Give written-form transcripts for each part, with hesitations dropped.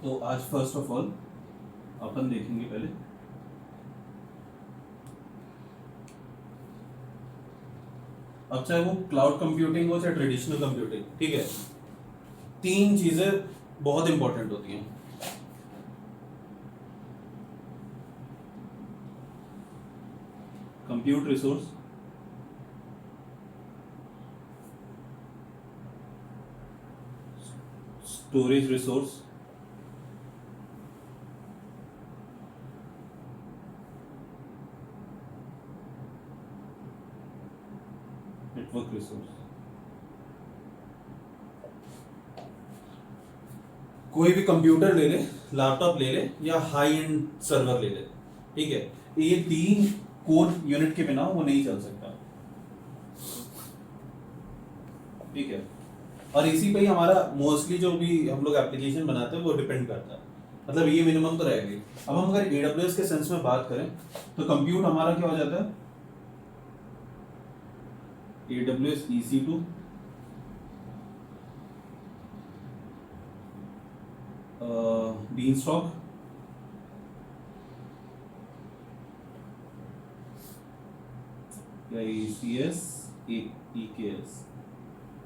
तो आज first of all अपन देखेंगे पहले अब चाहे वो क्लाउड कंप्यूटिंग हो चाहे ट्रेडिशनल कंप्यूटिंग, ठीक है, तीन चीजें बहुत इंपॉर्टेंट होती हैं। Compute resource, storage resource, network resource. कोई भी कंप्यूटर ले ले, लैपटॉप ले ले या हाई एंड सर्वर ले ले, ठीक है, ये तीन कोर यूनिट के बिना वो नहीं चल सकता, ठीक है। और इसी पे ही हमारा मोस्टली जो भी हम लोग एप्लीकेशन बनाते हैं वो डिपेंड करता है, मतलब ये मिनिमम तो रहेगी। अब हम अगर AWS के सेंस में बात करें तो कंप्यूट हमारा क्या हो जाता है, AWS EC2, बीनस्टॉक, या ECS, EKS,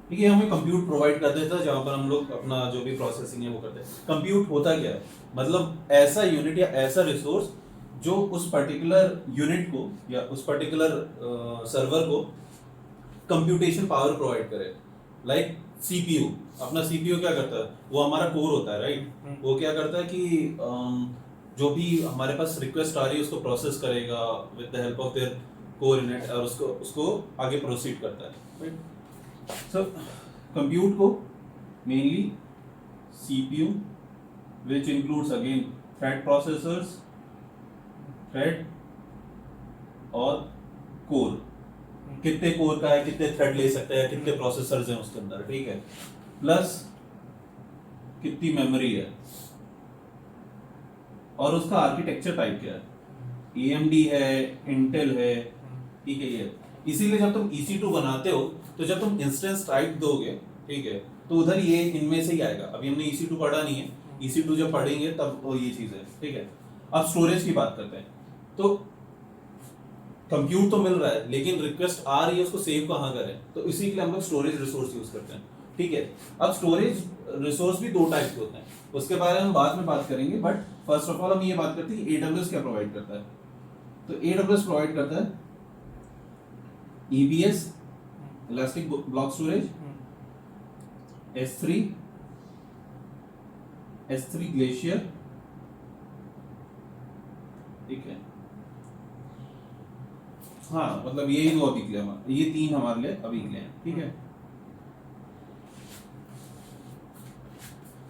ठीक है, हमें कंप्यूट प्रोवाइड कर देता है जहां पर हम लोग अपना जो भी प्रोसेसिंग है वो करते हैं। कंप्यूट होता क्या है, मतलब ऐसा यूनिट या ऐसा रिसोर्स जो उस पर्टिकुलर यूनिट को या उस पर्टिकुलर सर्वर को कंप्यूटेशन पावर प्रोवाइड करे। लाइक CPU, अपना CPU क्या करता है, वो हमारा कोर होता है, राइट। वो क्या करता है कि जो भी हमारे पास रिक्वेस्ट आ रही है उसको प्रोसेस करेगा with the help of their core unit और उसको उसको आगे प्रोसीड करता है, राइट। सो कंप्यूट को mainly CPU, which includes again thread processors, thread और कोर, कितने कोर का है, कितने थ्रेड ले सकते हैं, कितने प्रोसेसर्स हैं उसके अंदर, ठीक है, प्लस कितनी मेमोरी है और उसका आर्किटेक्चर टाइप क्या है, AMD है, इंटेल है, ठीक है। ये इसीलिए जब तुम EC2 बनाते हो तो जब तुम इंस्टेंस टाइप दोगे, ठीक है, तो उधर ये इनमें से ही आएगा। अभी हमने EC2 पढ़ा नहीं है, EC2 जब पढ़ेंगे तब वो ये चीज है, ठीक है। अब स्टोरेज की बात करते हैं, तो कंप्यूट तो मिल रहा है लेकिन रिक्वेस्ट आ रही है, उसको सेव कहाँ करें, तो इसी के लिए हम लोग स्टोरेज रिसोर्स यूज करते हैं, ठीक है। अब स्टोरेज रिसोर्स भी दो टाइप के होते हैं, उसके बारे में हम बाद में बात करेंगे, बट फर्स्ट ऑफ ऑल हम ये बात करते हैं कि AWS क्या प्रोवाइड करता है। तो AWS प्रोवाइड करता है EBS, elastic block storage, S3, S3 glacier, ठीक है। हाँ, मतलब यही दो अभी के लिए ये तीन हमारे लिए अभी के लिए हैं, ठीक है।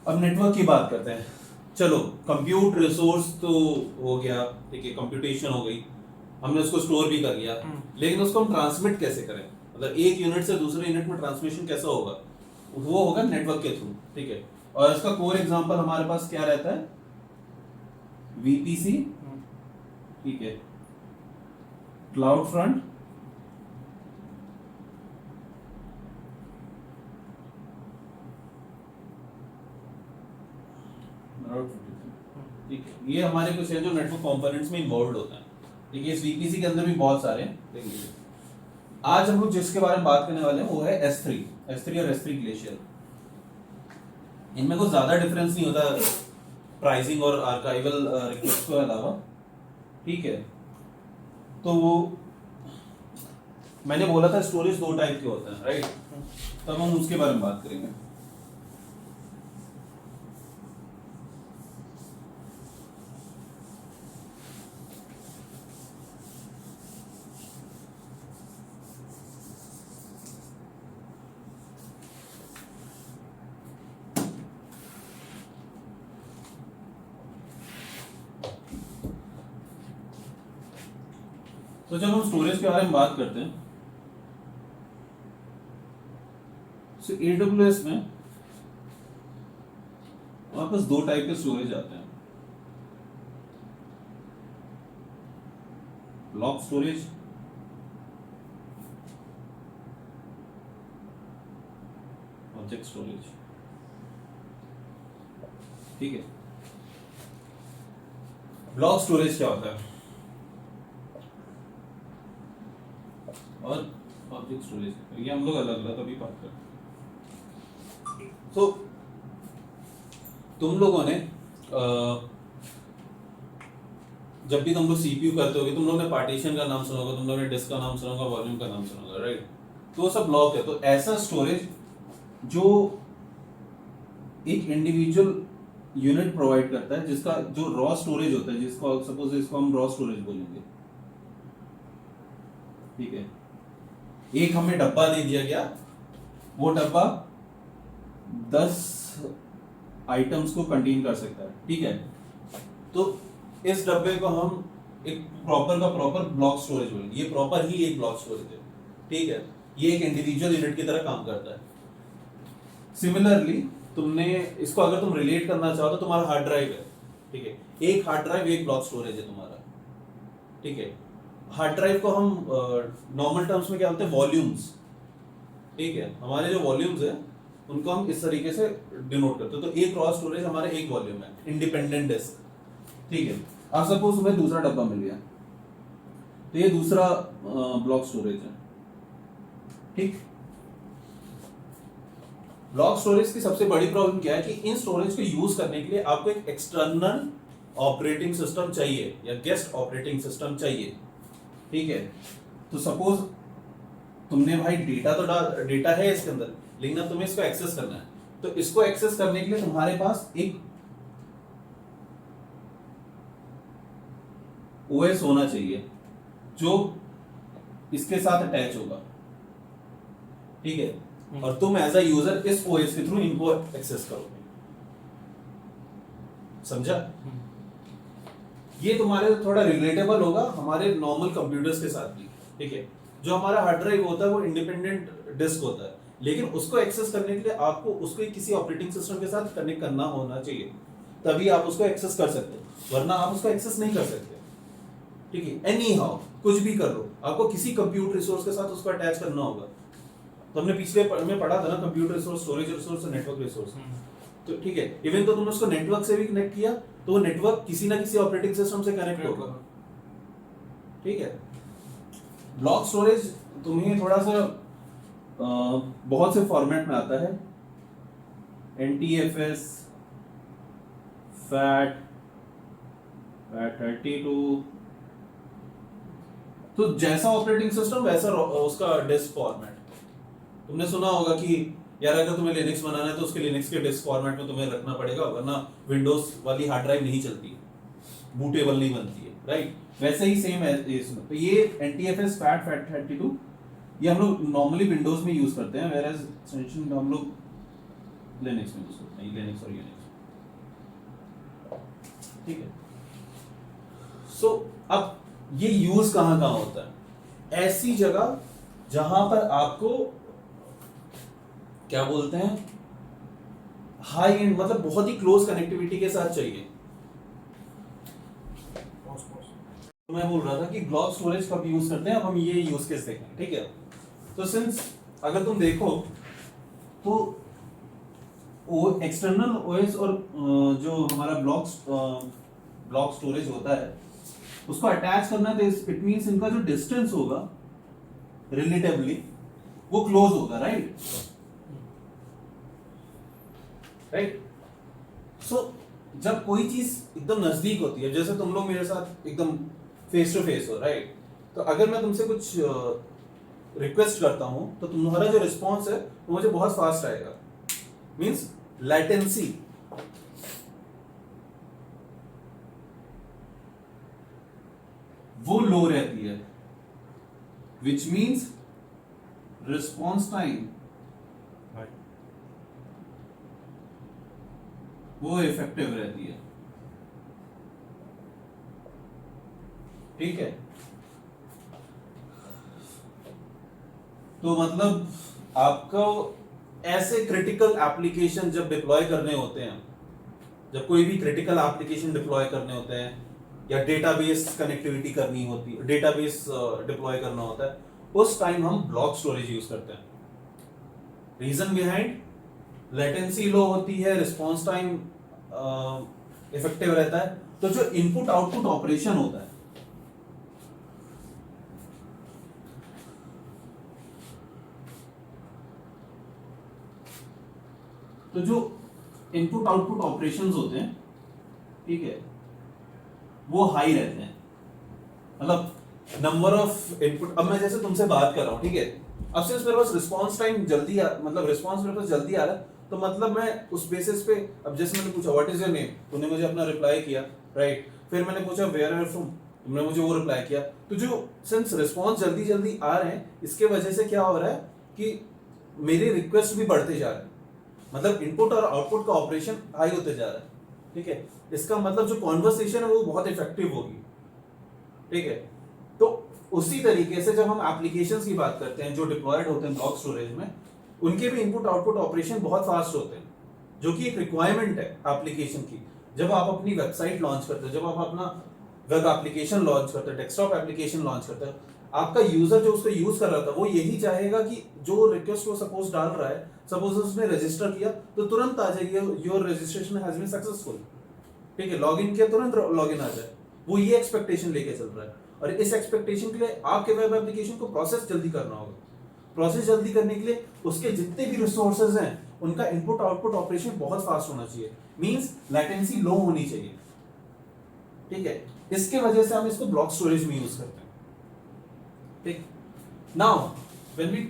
अब नेटवर्क की बात करते हैं। चलो, कंप्यूट रिसोर्स तो हो गया, ठीक है, कंप्यूटेशन हो गई, हमने उसको स्टोर भी कर लिया, लेकिन उसको हम ट्रांसमिट कैसे करें, मतलब एक यूनिट से दूसरे यूनिट में ट्रांसमिशन कैसा होगा, वो होगा नेटवर्क के थ्रू, ठीक है। और इसका कोर एग्जांपल हमारे पास क्या रहता है, VPC, ठीक है, क्लाउड फ्रंट, ठीक है, ये हमारे कुछ है जो नेटवर्क कंपोनेंट्स में इन्वॉल्व होता है, ठीक है। इस VPC के अंदर भी बहुत सारे हैं, देखिए आज हम लोग जिसके बारे में बात करने वाले हैं वो है S3 और S3 ग्लेशियर। इनमें कोई ज्यादा डिफरेंस नहीं होता प्राइसिंग और आर्काइवल रिक्वेस्ट के अलावा, ठीक है। तो वो मैंने बोला था स्टोरेज दो टाइप के होते हैं, राइट, तब हम उसके बारे में बात करेंगे। तो जब हम स्टोरेज के बारे में बात करते हैं, तो AWS में हमारे पास दो टाइप के स्टोरेज आते हैं, ब्लॉक स्टोरेज, ऑब्जेक्ट स्टोरेज, ठीक है। ब्लॉक स्टोरेज क्या होता है और ऑब्जेक्ट स्टोरेज, ये हम लोग अलग अलग अभी बात करते हैं। तो तुम लोगों ने जब भी तुम लोग सीपीयू करते होगे, तुम लोगों ने पार्टीशन का नाम सुना होगा, तुम लोगों ने डिस्क का नाम सुना होगा, वॉल्यूम का नाम सुना होगा, राइट? तो वो सब ब्लॉक है। तो ऐसा स्टोरेज जो एक इंडिविजुअल यूनिट प्रोवाइड करता है, जिसका जो रॉ स्टोरेज होता है, जिसको सपोज इसको हम रॉ स्टोरेज बोलेंगे, ठीक है। एक हमें डब्बा दे दिया गया, वो डब्बा 10 आइटम्स को कंटेन कर सकता है, ठीक है। तो इस डब्बे को हम एक प्रॉपर का प्रॉपर ब्लॉक स्टोरेज बोलेंगे। ये प्रॉपर ही एक ब्लॉक स्टोरेज है, ठीक है। ये एक इंडिविजुअल यूनिट की तरह काम करता है। सिमिलरली तुमने इसको अगर तुम रिलेट करना चाहो तो तुम्हारा हार्ड ड्राइव है, ठीक है। एक हार्ड ड्राइव एक ब्लॉक स्टोरेज है तुम्हारा, ठीक है। हार्ड ड्राइव को हम नॉर्मल टर्म्स में क्या बोलते हैं, वॉल्यूम्स, ठीक है। हमारे जो वॉल्यूम्स है उनको हम इस तरीके से डिनोट करते हैं। तो एक रॉ स्टोरेज हमारा एक वॉल्यूम है, इंडिपेंडेंट डिस्क, ठीक है। अब सपोज तुम्हें दूसरा डब्बा मिल गया, तो ये दूसरा ब्लॉक स्टोरेज है, ठीक। ब्लॉक स्टोरेज की सबसे बड़ी प्रॉब्लम क्या है कि इन स्टोरेज को यूज करने के लिए आपको एक एक्सटर्नल ऑपरेटिंग सिस्टम चाहिए या गेस्ट ऑपरेटिंग सिस्टम चाहिए, ठीक है। तो सपोज तुमने भाई डेटा है इसके अंदर, लेकिन अब तुम्हें इसको एक्सेस करना है। तो इसको एक्सेस करने के लिए तुम्हारे पास एक ओएस होना चाहिए जो इसके साथ अटैच होगा, ठीक है। और तुम एज अ यूजर इस ओएस के थ्रू इनको एक्सेस करोगे, समझा? ये तुम्हारे थोड़ा रिलेटेबल होगा हमारे नॉर्मल कंप्यूटर्स के साथ भी, ठीक है। जो हमारा हार्ड ड्राइव होता है वो इंडिपेंडेंट डिस्क होता है, लेकिन उसको एक्सेस करने के लिए आपको उसको किसी ऑपरेटिंग सिस्टम के साथ कनेक्ट करना होना चाहिए, तभी आप उसको एक्सेस कर सकते हो, वरना आप उसको एक्सेस नहीं कर सकते, ठीक है। एनी हाउ कुछ भी कर लो, आपको किसी कंप्यूटर रिसोर्स के साथ उसको अटैच करना होगा। तो हमने पिछले में पढ़ा था ना, कंप्यूटर रिसोर्स, स्टोरेज रिसोर्स और नेटवर्क रिसोर्स, तो ठीक है। इवन तो तुमने उसको नेटवर्क से भी कनेक्ट किया तो वो नेटवर्क किसी ना किसी ऑपरेटिंग सिस्टम से कनेक्ट होगा, ठीक है। ब्लॉक स्टोरेज तुम्हें थोड़ा सा बहुत से फॉर्मेट में आता है, NTFS, FAT, FAT32, तो जैसा ऑपरेटिंग सिस्टम वैसा उसका डिस्क फॉर्मेट। तुमने सुना होगा कि यार अगर तुम्हें लिनक्स बनाना है तो उसके लिनक्स के डिस्क फॉर्मेट में तुम्हें रखना पड़ेगा, वरना विंडोज वाली हार्ड ड्राइव नहीं चलती, बूटेबल नहीं बनती है, राइट? वैसे ही सेम है इसमें। तो ये NTFS, FAT, FAT32 ये हम लोग नॉर्मली विंडोज में यूज करते हैं, वेयर एज एक्सटेंशन हम लोग लिनक्स में यूज करते हैं, लिनक्स और यूनिक्स, ठीक है। सो अब ये यूज कहां कहां होता है? ऐसी जगह जहां पर आपको क्या बोलते हैं, हाई एंड, मतलब बहुत ही क्लोज कनेक्टिविटी के साथ चाहिए। मैं बोल रहा था कि ब्लॉक स्टोरेज कब यूज करते हैं, अब हम ये यूज केस देखेंगे, ठीक है। तो सिंस अगर तुम देखो तो वो एक्सटर्नल ओएस और जो हमारा ब्लॉक स्टोरेज होता है उसको अटैच करना, तो इट मींस इनका जो डिस्टेंस होगा रिलेटिवली वो क्लोज होगा, राइट? सो जब कोई चीज एकदम नजदीक होती है, जैसे तुम लोग मेरे साथ एकदम फेस टू फेस हो, राइट? तो अगर मैं तुमसे कुछ रिक्वेस्ट करता हूं तो तुम्हारा जो रिस्पॉन्स है वो मुझे बहुत फास्ट आएगा, मींस लैटेंसी वो लो रहती है, विच मींस रिस्पॉन्स टाइम वो इफेक्टिव रहती है, ठीक है। तो मतलब आपको ऐसे क्रिटिकल एप्लीकेशन जब डिप्लॉय करने होते हैं, जब कोई भी क्रिटिकल एप्लीकेशन डिप्लॉय करने होते हैं या डेटाबेस कनेक्टिविटी करनी होती है, डेटाबेस डिप्लॉय करना होता है, उस टाइम हम ब्लॉक स्टोरेज यूज करते हैं। रीजन बिहाइंड, लेटेंसी लो होती है, रिस्पॉन्स टाइम इफेक्टिव रहता है, तो जो इनपुट आउटपुट ऑपरेशन होता है, तो जो इनपुट आउटपुट ऑपरेशंस होते हैं, ठीक है, वो हाई रहते हैं। मतलब नंबर ऑफ इनपुट, अब मैं जैसे तुमसे बात कर रहा हूं, ठीक है, अब सिंस मेरे पास रिस्पांस टाइम जल्दी मतलब रिस्पांस मेरे पास जल्दी आ रहा है, तो मतलब मैं उस बेसिस पे, अब जैसे मैंने पूछा व्हाट इज योर नेम, तूने मुझे अपना रिप्लाई किया, राइट, फिर मैंने पूछा वेयर आर यू फ्रॉम, तुमने मुझे वो रिप्लाई किया, तो जो सिंस रिस्पांस जल्दी जल्दी आ रहे हैं, इसके वजह से क्या हो रहा है कि मेरे रिक्वेस्ट भी बढ़ते जा रहे हैं, मतलब इनपुट और आउटपुट का ऑपरेशन हाई होते जा रहा है, ठीक है। इसका मतलब जो कॉन्वर्सेशन है वो बहुत इफेक्टिव होगी, ठीक है। तो उसी तरीके से जब हम एप्लीकेशंस की बात करते हैं जो डिप्लॉयड होते हैं ब्लॉक स्टोरेज में, उनके भी इनपुट आउटपुट ऑपरेशन बहुत फास्ट होते हैं, जो कि एक रिक्वायरमेंट है एप्लीकेशन की। जब आप अपनी वेबसाइट लॉन्च करते हो, जब आप अपना वेब एप्लीकेशन लॉन्च करते हो, डेस्कटॉप एप्लीकेशन लॉन्च करते हो, आपका यूजर जो उसको यूज कर रहा था वो यही चाहेगा कि जो रिक्वेस्ट वो सपोज डाल रहा है, सपोज उसने रजिस्टर किया तो तुरंत आ जाएगी your registration has been successful, ठीक है, लॉगिन किया तुरंत लॉगिन आ जाए, वो ये एक्सपेक्टेशन लेके चल रहा है। और इस एक्सपेक्टेशन के लिए आपके वेब एप्लीकेशन को प्रोसेस जल्दी करना होगा। प्रोसेस जल्दी करने के लिए उसके जितने भी रिसोर्सेज हैं उनका इनपुट आउटपुट ऑपरेशन बहुत फास्ट होना चाहिए, मींस लेटेंसी लो होनी चाहिए, ठीक है। इसके वजह से हम इसको ब्लॉक स्टोरेज में यूज करते हैं, ठीक। Now when we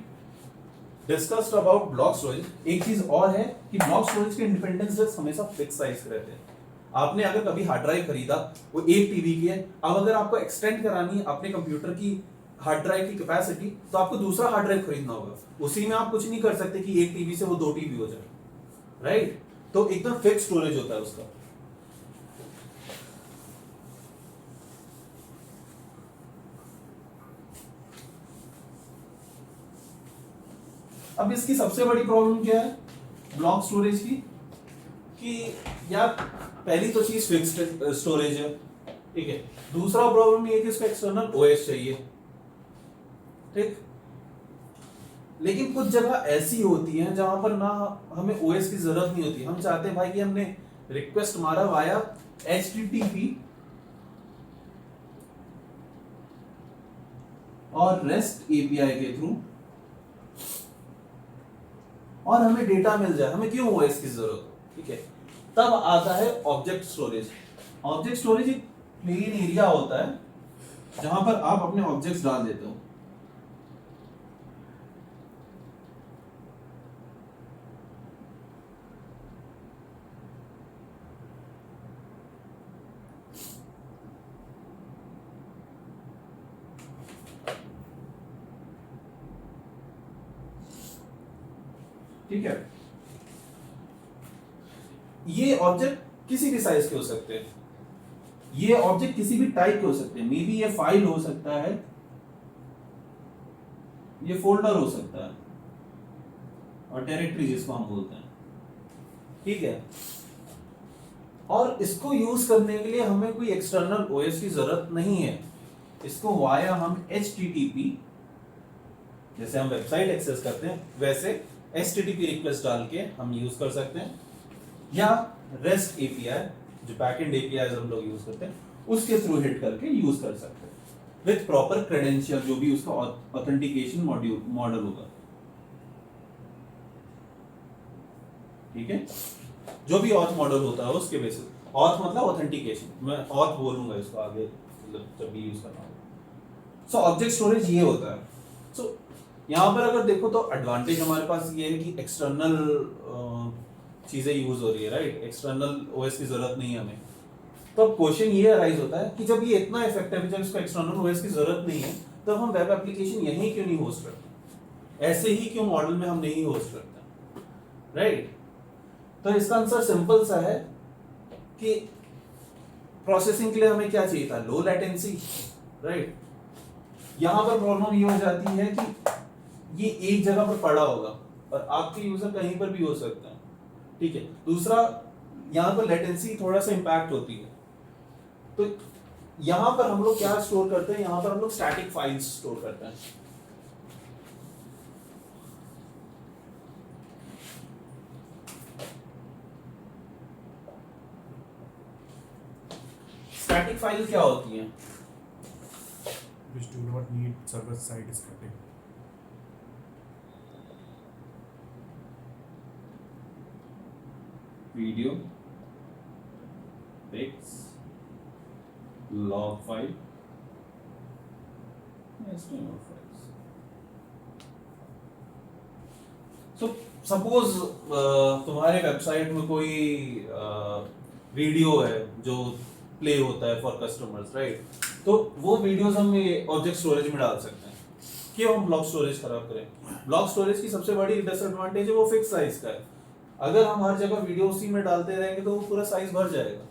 discussed about block storage, एक चीज और है कि ब्लॉक स्टोरेज के इंडिपेंडेंस डिस्क हमेशा फिक्स साइज के रहते हैं। आपने अगर कभी हार्ड ड्राइव खरीदा, वो 1 टीबी की है, अब अगर आपको एक्सटेंड करानी है अपने कंप्यूटर की हार्ड ड्राइव की कैपेसिटी, तो आपको दूसरा हार्ड ड्राइव खरीदना होगा, उसी में आप कुछ नहीं कर सकते कि 1 टीबी से वो 2 टीबी हो जाए, राइट। तो एकदम फिक्स स्टोरेज होता है उसका। अब इसकी सबसे बड़ी प्रॉब्लम क्या है ब्लॉक स्टोरेज की, कि यार पहली तो चीज फिक्स्ड स्टोरेज है, ठीक है। दूसरा प्रॉब्लम ये है कि इसको एक्सटर्नल ओएस चाहिए, ठीक। लेकिन कुछ जगह ऐसी होती हैं जहां पर ना हमें ओएस की जरूरत नहीं होती, हम चाहते हैं भाई कि हमने रिक्वेस्ट मारा वाया HTTP और रेस्ट एपीआई के थ्रू, और हमें डेटा मिल जाए, हमें क्यों ओएस की जरूरत हो, ठीक है। तब आता है ऑब्जेक्ट स्टोरेज। ऑब्जेक्ट स्टोरेज एक प्लेन एरिया होता है जहां पर आप अपने ऑब्जेक्ट्स डाल देते हो, ठीक है। ये ऑब्जेक्ट किसी भी साइज के हो सकते हैं, ये ऑब्जेक्ट किसी भी टाइप के हो सकते हैं, मे बी ये फाइल हो सकता है, ये फोल्डर हो सकता है, और डायरेक्टरी जिसको हम बोलते हैं, ठीक है। और इसको यूज करने के लिए हमें कोई एक्सटर्नल ओएस की जरूरत नहीं है, इसको वाया हम HTTP, जैसे हम वेबसाइट एक्सेस करते हैं वैसे HTTP रिक्वेस्ट डाल के हम यूज कर सकते हैं, या रेस्ट एपीआई जो बैकएंड एपीआई हम लोग यूज करते हैं उसके थ्रू हिट करके यूज कर सकते हैं विद प्रॉपर क्रेडेंशियल, जो भी उसका ऑथेंटिकेशन मॉडल होगा, ठीक है। जो भी ऑथ मॉडल होता है उसके बेसिस, ऑथ मतलब ऑथेंटिकेशन, मैं ऑथ बोलूंगा इसको आगे मतलब जब भी यूज करना होगा। सो ऑब्जेक्ट स्टोरेज ये होता है। सो यहाँ पर अगर देखो तो एडवांटेज हमारे पास ये है कि एक्सटर्नल चीजें यूज हो रही है, राइट, एक्सटर्नल ओएस की जरूरत नहीं है हमें। तो अब क्वेश्चन ये अराइज होता है कि जब ये इतना इफेक्टिव है, जब इसको एक्सटर्नल ओएस की जरूरत नहीं है, तो हम वेब एप्लीकेशन यहीं क्यों नहीं होस्ट करते, ऐसे ही क्यों मॉडल में हम नहीं होस्ट करते, राइट। तो इसका आंसर सिंपल सा है कि प्रोसेसिंग के लिए हमें क्या चाहिए था, लो लेटेंसी, राइट। यहां पर प्रॉब्लम ये हो जाती है कि ये एक जगह पर पड़ा होगा और आपके यूजर कहीं पर भी हो सकता है, ठीक है। दूसरा यहां पर लेटेंसी थोड़ा सा इंपैक्ट होती है, तो यहां पर हम लोग क्या स्टोर करते हैं, यहां पर हम लोग स्टैटिक फाइल्स स्टोर करते हैं, स्टैटिक फाइल क्या होती हैं? which do not need server side scripting. Video, pics, log file, HTML files. So suppose तुम्हारे वेबसाइट में कोई वीडियो है जो प्ले होता है फॉर कस्टमर्स, राइट? तो वो वीडियोस हम ऑब्जेक्ट स्टोरेज में डाल सकते हैं। क्यों हम ब्लॉक स्टोरेज खराब करें? ब्लॉक स्टोरेज की सबसे बड़ी डिसएडवांटेज है वो फिक्स साइज का है। अगर हम हर जगह वीडियो उसी में डालते रहेंगे तो वो पूरा साइज भर जाएगा,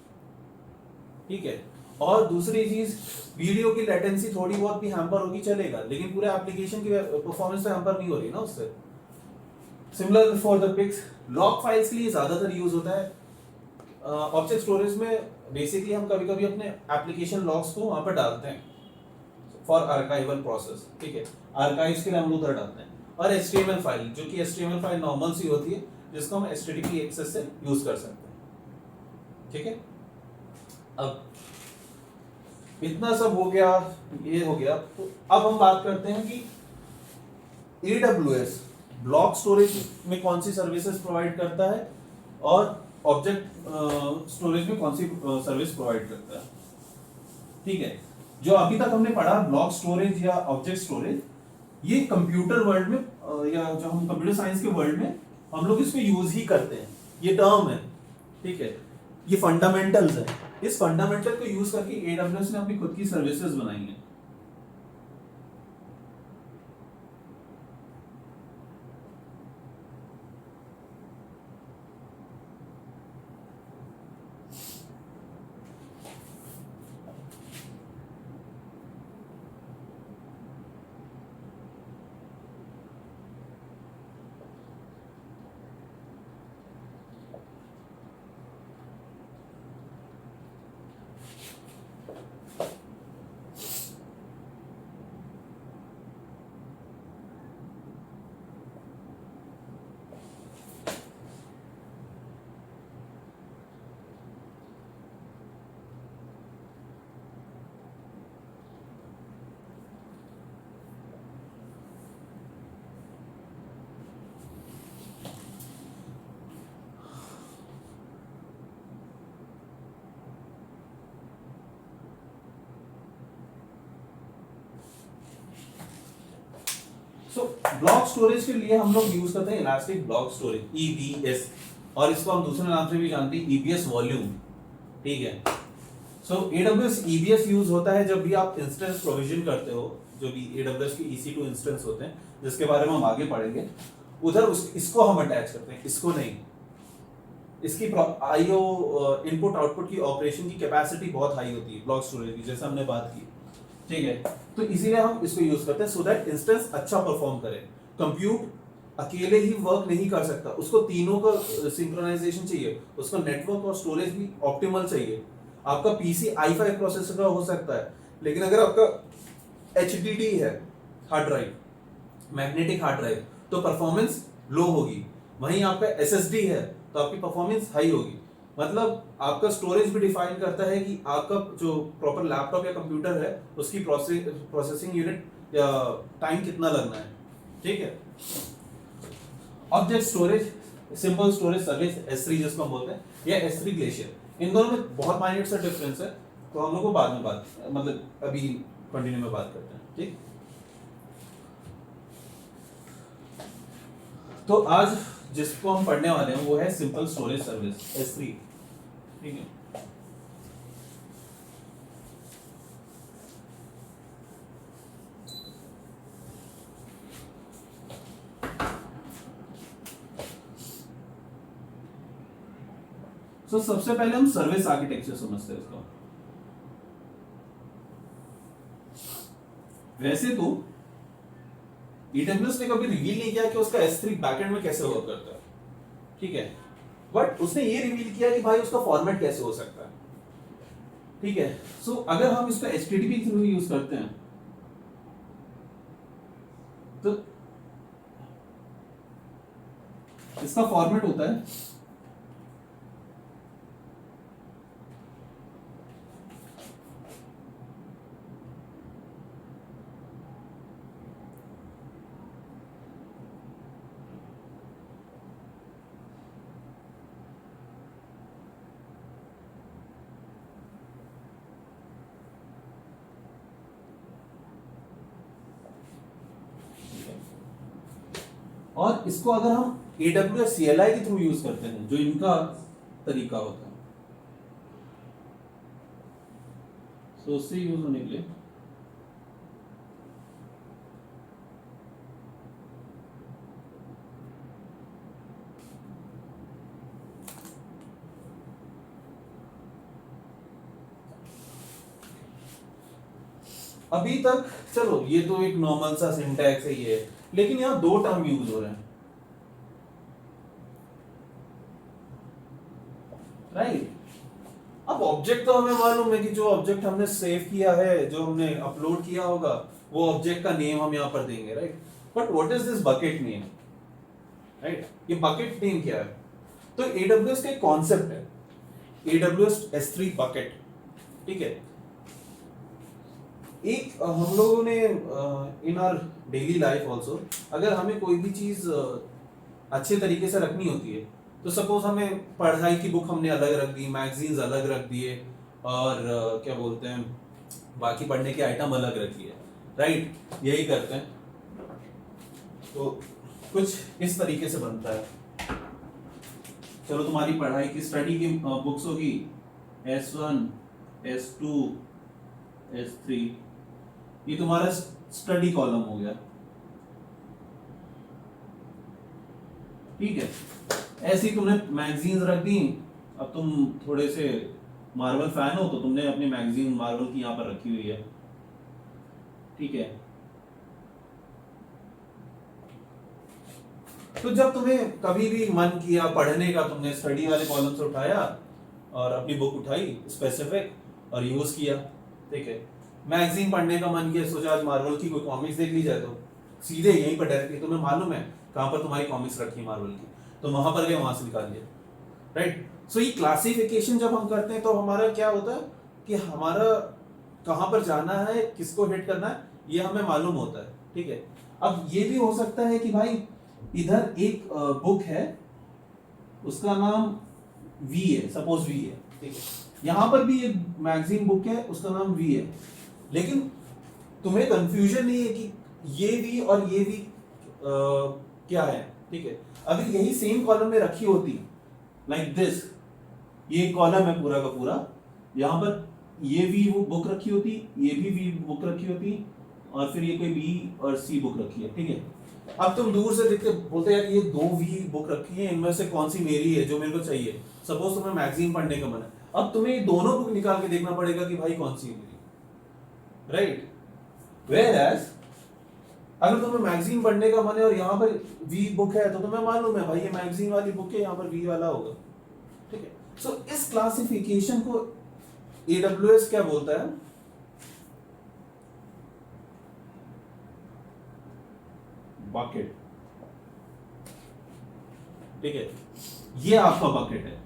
ठीक है? और दूसरी चीज, वीडियो की लेटेंसी थोड़ी बहुत भी हैम्पर होगी चलेगा, लेकिन पूरे एप्लीकेशन की परफॉर्मेंस तो हैम्पर नहीं हो रही ना उससे। Similar for the pics, log files के लिए ज्यादातर यूज होता है। ऑब्जेक्ट स्टोरेज में बेसिकली हम कभी कभी अपने एप्लीकेशन लॉग्स को वहां पर डालते हैं फॉर आर्काइवल प्रोसेस, ठीक है? आर्काइव्स के लिए हम उधर डालते हैं। और HTML फाइल, जो कि HTML फाइल नॉर्मल सी होती है जिसको हम HTTP एक्सेस से यूज कर सकते हैं, ठीक है? अब इतना सब हो गया, ये हो गया, तो अब हम बात करते हैं कि AWS ब्लॉक स्टोरेज में कौन सी सर्विसेज प्रोवाइड करता है और ऑब्जेक्ट स्टोरेज में कौन सी सर्विस प्रोवाइड करता है, ठीक है? जो अभी तक हमने पढ़ा ब्लॉक स्टोरेज या ऑब्जेक्ट स्टोरेज, ये कंप्यूटर वर्ल्ड में या जो हम कंप्यूटर साइंस के वर्ल्ड में हम लोग इसको यूज ही करते हैं, ये टर्म है, ठीक है? ये फंडामेंटल्स है। इस फंडामेंटल को यूज करके AWS ने अपनी खुद की सर्विसेज बनाई है। सो ब्लॉक स्टोरेज के लिए हम लोग यूज करते हैं इलास्टिक ब्लॉक स्टोरेज, EBS, और इसको हम दूसरे नाम से भी जानते हैं EBS वॉल्यूम, ठीक है? सो AWS EBS यूज होता है जब भी आप इंस्टेंस प्रोविजन करते हो, जो भी AWS के EC2 इंस्टेंस होते हैं जिसके बारे में हम आगे पढ़ेंगे, उधर इसको हम अटैच करते हैं, इसको नहीं। इसकी IO इनपुट आउटपुट की ऑपरेशन की कैपेसिटी बहुत हाई होती है ब्लॉक स्टोरेज की, जैसे हमने बात की, ठीक है? तो इसीलिए हम इसको यूज करते हैं सो दैट इंस्टेंस अच्छा परफॉर्म करे। कंप्यूट अकेले ही वर्क नहीं कर सकता, उसको तीनों का सिंक्रोनाइजेशन चाहिए, उसका नेटवर्क और स्टोरेज भी ऑप्टिमल चाहिए। आपका PC i5 प्रोसेसर का हो सकता है, लेकिन अगर आपका HDD है, hard drive, magnetic hard drive, तो परफॉर्मेंस लो होगी। वहीं आपका SSD है तो आपकी परफॉर्मेंस हाई होगी। मतलब आपका स्टोरेज भी डिफाइन करता है कि आपका जो प्रॉपर लैपटॉप या कंप्यूटर है उसकी प्रोसेसिंग यूनिट या टाइम कितना लगना है, ठीक है? Object storage, simple storage service S3 जिसको हम बोलते हैं, या S3 ग्लेशियर, इन दोनों में बहुत माइन्यूट सा डिफरेंस है, तो हम लोग को बाद में मतलब अभी कंटिन्यू में बात करते हैं, ठीक? तो आज जिसको हम पढ़ने वाले हैं वो है सिंपल स्टोरेज सर्विस S3, ठीक है? तो सबसे पहले हम सर्विस आर्किटेक्चर समझते हैं इसको। वैसे तो AWS ने कभी रिवील नहीं किया कि उसका S3 बैकएंड में कैसे वर्क करता है, ठीक है? बट उसने ये रिवील किया कि भाई उसका फॉर्मेट कैसे हो सकता है, ठीक है? सो अगर हम इसको HTTP थ्रू यूज करते हैं तो इसका फॉर्मेट होता है और इसको अगर हम AWS CLI के थ्रू यूज करते हैं, जो इनका तरीका होता है, तो उससे यूज होने के लिए अभी तक चलो ये तो एक नॉर्मल सा सिंटैक्स है ये, लेकिन यहाँ दो टर्म यूज हो रहे हैं, राइट। अब ऑब्जेक्ट तो हमें मालूम है कि जो ऑब्जेक्ट हमने सेव किया है, जो हमने अपलोड किया होगा, वो ऑब्जेक्ट का नेम हम यहाँ पर देंगे, right. But what is this bucket name, right. ये बकेट नेम क्या है? तो AWS का एक कॉन्सेप्ट है, AWS S3 बकेट, ठीक है। एक हम लोगों ने in our daily life also, अगर हमें कोई भी चीज अच्छे तरीके से रखनी होती है, तो सपोज हमें पढ़ाई की बुक हमने अलग रख दी, मैगजीन्स अलग रख दिए, और क्या बोलते हैं, बाकी पढ़ने के आइटम अलग रख दिए, राइट। यही करते हैं, तो कुछ इस तरीके से बनता है। चलो तुम्हारी पढ़ाई की स्टडी की बुक्स होगी S1, S2, S3, ये तुम्हारा स्टडी कॉलम हो गया, ठीक है। ऐसी तुमने मैगजीन्स रख दी। अब तुम थोड़े से मार्वल फैन हो, तो तुमने अपनी मैगजीन मार्वल की यहाँ पर रखी हुई है, ठीक है। तो जब तुम्हें कभी भी मन किया पढ़ने का, तुमने स्टडी वाले कॉलम से उठाया और अपनी बुक उठाई स्पेसिफिक और यूज किया, ठीक है। मैगजीन पढ़ने का मन किया, सोचा आज मार्वल की कोई कॉमिक्स देख ली जाए, तो सीधे यहीं पर डायरेक्टली तुम्हें मालूम है कहां पर तुम्हारी कॉमिक्स रखी है मार्वल की, तो वहां पर गए, वहां से निकाल लिया, राइट। सो ये क्लासिफिकेशन जब हम करते हैं, तो हमारा क्या होता है कि हमारा कहां पर जाना है, किसको हिट करना है, ये हमें मालूम होता है, ठीक है। अब ये भी हो सकता है कि भाई इधर एक बुक है, उसका नाम V है, सपोज V है, ठीक है। यहां पर भी एक मैगजीन बुक है, उसका नाम V है, लेकिन तुम्हें कंफ्यूजन नहीं है कि ये V और ये V क्या है, ठीक है। अगर यही सेम कॉलम में रखी होती, लाइक दिस, ये कॉलम है पूरा का पूरा, यहां पर ये V बुक रखी होती, ये भी V बुक रखी होती, और फिर ये कोई B और C बुक रखी है, ठीक है। अब तुम दूर से देखते बोलते यार ये दो V बुक रखी है, इनमें से कौन सी मेरी है जो मेरे को चाहिए। सपोज तुम्हें मैगजीन पढ़ने का मन है, अब तुम्हें ये दोनों बुक निकाल के देखना पड़ेगा कि भाई कौन सी है मेरी, राइट। Whereas अगर तुम्हें मैगजीन पढ़ने का मन है और यहाँ पर V बुक है, तो तुम्हें मालूम है भाई ये मैगजीन वाली बुक है, यहाँ पर V वाला होगा, ठीक है। सो इस क्लासिफिकेशन को AWS क्या बोलता है? बकेट, ठीक है। ये आपका बकेट है।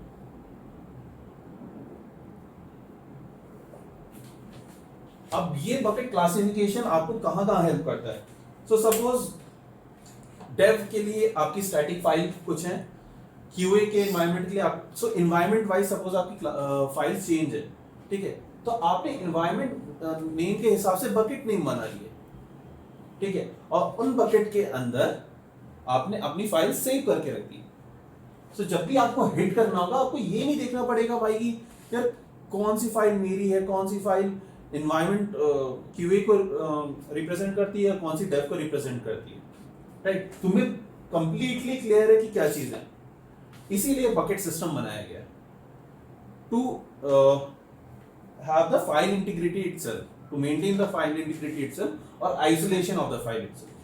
अब ये बकेट क्लासिफिकेशन आपको कहां कहां हेल्प करता है? सो सपोज डेव के लिए आपकी स्टैटिक फाइल कुछ है, QA के एनवायरनमेंट के लिए आप, सो एनवायरनमेंट वाइज सपोज आपकी फाइल चेंज है, ठीक है, तो आपने एनवायरनमेंट नेम के हिसाब से बकेट नेम बना लिए, ठीक है, और उन बकेट के अंदर आपने अपनी फाइल सेव करके रख दी। सो जब भी आपको हिट करना होगा, आपको ये नहीं देखना पड़ेगा भाई कि यार कौन सी फाइल मेरी है, कौन सी फाइल एनवायरनमेंट QA को रिप्रेजेंट करती है, कौन सी डेव को रिप्रेजेंट करती है, राइट। तुम्हें कंप्लीटली क्लियर है कि क्या चीज है, इसीलिए बकेट सिस्टम बनाया गया to have the file integrity itself, to maintain the file integrity itself और isolation of the file itself,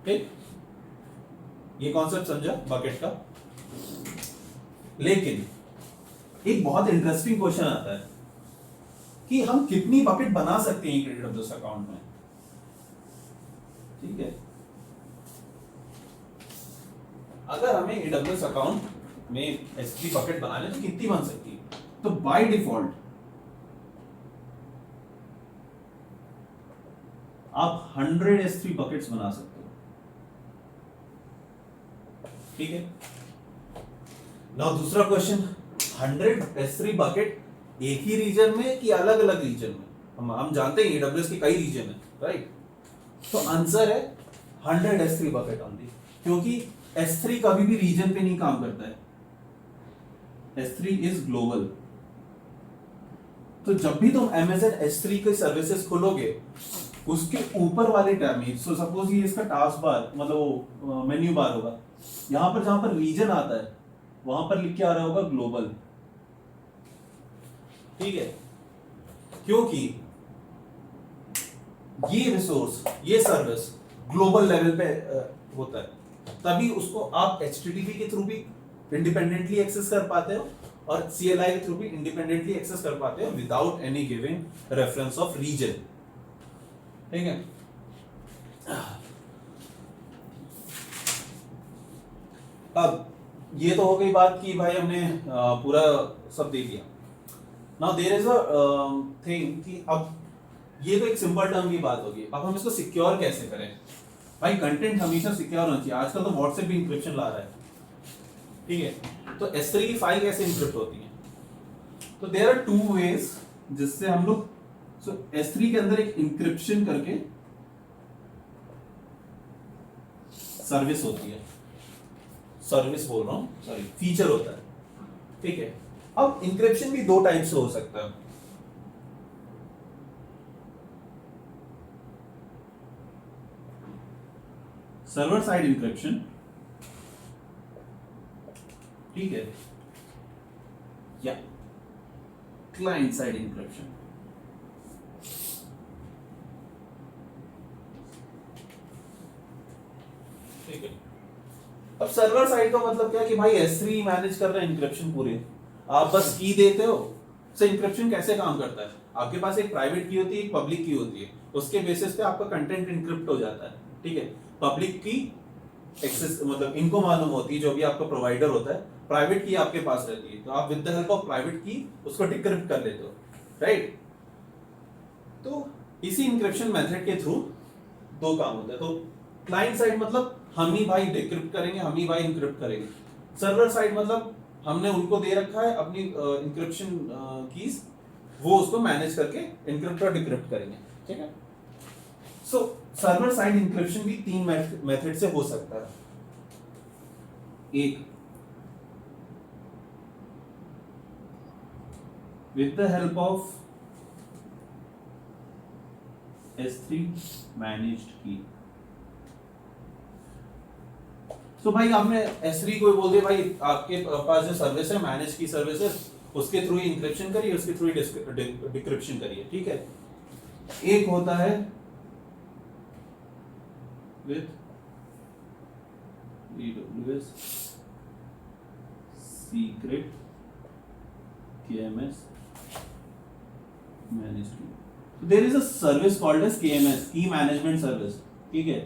ठीक। ये कॉन्सेप्ट समझा बकेट का। लेकिन एक बहुत इंटरेस्टिंग क्वेश्चन आता है कि हम कितनी बकेट बना सकते हैं एक AWS अकाउंट में, ठीक है। अगर हमें AWS अकाउंट में S3 बकेट बनाने तो कितनी बन सकती है? तो बाय डिफॉल्ट आप 100 S3 बकेट्स बना सकते हो, ठीक है। नाउ दूसरा क्वेश्चन, 100 S3 बकेट एक ही रीजन में कि अलग अलग रीजन में? हम जानते हैं AWS के कई रीजन है, राइट। तो आंसर है 100 S3 बकेट ओनली, क्योंकि S3 कभी भी रीजन पे नहीं काम करता है, S3 इज ग्लोबल। तो जब भी तुम Amazon S3 के सर्विसेज खोलोगे, उसके ऊपर वाले टैब में, सो सपोज ये इसका टास्क बार मतलब वो मेन्यू बार होगा, यहां पर जहां पर रीजन आता है वहां पर लिख के आ रहा होगा ग्लोबल, ठीक है? क्योंकि ये रिसोर्स, ये सर्विस ग्लोबल लेवल पे होता है, तभी उसको आप HTTP के थ्रू भी इंडिपेंडेंटली एक्सेस कर पाते हो और CLI के थ्रू भी इंडिपेंडेंटली एक्सेस कर पाते हो without any giving reference of reason, ठीक है? अब ये तो हो गई बात कि भाई हमने पूरा सब दे दिया। Now there is a thing कि अब ये तो एक सिंपल टर्म की बात होगी, अब हम इसको सिक्योर कैसे करें? भाई कंटेंट हमेशा सिक्योर होना चाहिए, आजकल तो व्हाट्सएप भी इंक्रिप्शन ला रहा है, ठीक है? तो S3 की फाइल कैसे इंक्रिप्ट होती है? तो देयर आर टू वेज जिससे हम लोग, सो S3 के अंदर एक इंक्रिप्शन करके सर्विस होती है, सर्विस बोल रहा हूं, सॉरी, फीचर होता है, ठीक है? अब इंक्रिप्शन भी दो टाइप से हो सकता है। सर्वर साइड इंक्रिप्शन, ठीक है, या क्लाइंट साइड इंक्रिप्शन। ठीक है, अब सर्वर साइड का मतलब क्या है कि भाई S3 मैनेज कर रहा है इंक्रिप्शन पूरे, आप बस की देते हो। सो इंक्रिप्शन कैसे काम करता है? आपके पास एक प्राइवेट की होती है, एक पब्लिक की होती है, उसके बेसिस पे आपका कंटेंट इंक्रिप्ट हो जाता है, ठीक है? पब्लिक की एक्सेस मतलब इनको मालूम होती है, जो भी आपका प्रोवाइडर होता है, प्राइवेट की आपके पास रहती है, तो आप with the help of private की उसको डिक्रिप्ट कर लेते हो, राइट? तो इसी इंक्रिप्शन मेथड के थ्रू दो काम होता है। तो क्लाइंट साइड मतलब हम ही भाई डिक्रिप्ट करेंगे, हम ही भाई इंक्रिप्ट करेंगे। सर्वर साइड मतलब हमने उनको दे रखा है अपनी इंक्रिप्शन कीज, वो उसको मैनेज करके इंक्रिप्ट और डिक्रिप्ट करेंगे, ठीक है? सो सर्वर साइड इंक्रिप्शन भी तीन मेथड से हो सकता है। एक, with the help of S3 managed key। तो भाई आपने S3 को बोल दिया भाई आपके पास जो सर्विस है, मैनेज की सर्विस है, उसके थ्रू ही इंक्रिप्शन करिए, उसके थ्रू ही डिक्रिप्शन करिए, ठीक है? एक होता है with AWS secret KMS managed key। So there is a service called as KMS, key management service, ठीक है?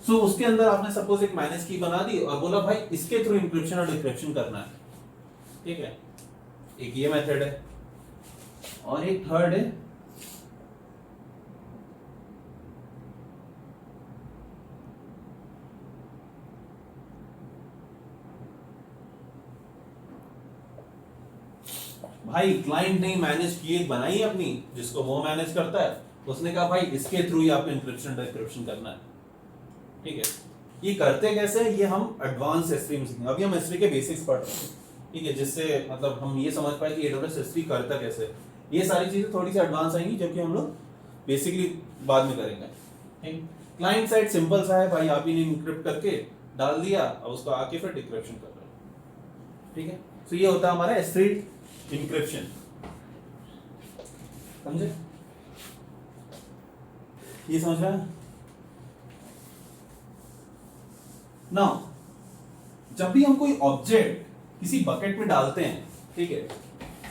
सो उसके अंदर आपने सपोज एक मैनेज की बना दी और बोला भाई इसके थ्रू इंक्रिप्शन और डिक्रिप्शन करना है, ठीक है? एक ये मेथड है, और एक थर्ड है भाई क्लाइंट ने मैनेज की एक बनाई अपनी, जिसको वो मैनेज करता है, उसने कहा भाई इसके थ्रू ही आपको इंक्रिप्शन डिक्रिप्शन करना है, ठीक है? ये करते कैसे है, ये हम एडवांस S3 में सीखेंगे। अभी हम S3 के बेसिक्स पढ़ रहे हैं, ठीक है? जिससे मतलब हम ये समझ पाए कि AWS S3 करता कैसे। ये सारी चीजें थोड़ी सी एडवांस आएंगी, जबकि हम लोग बेसिकली बाद में करेंगे, ठीक? क्लाइंट साइड सिंपल सा है भाई, आप ही ने इंक्रिप्ट करके डाल दिया, अब उसको आके फिर डिक्रिप्शन कर रहे हो, ठीक है? तो ये होता है हमारा S3 इंक्रिप्शन, समझे? ये समझ रहा है? नाउ जब भी हम कोई ऑब्जेक्ट किसी बकेट में डालते हैं, ठीक है,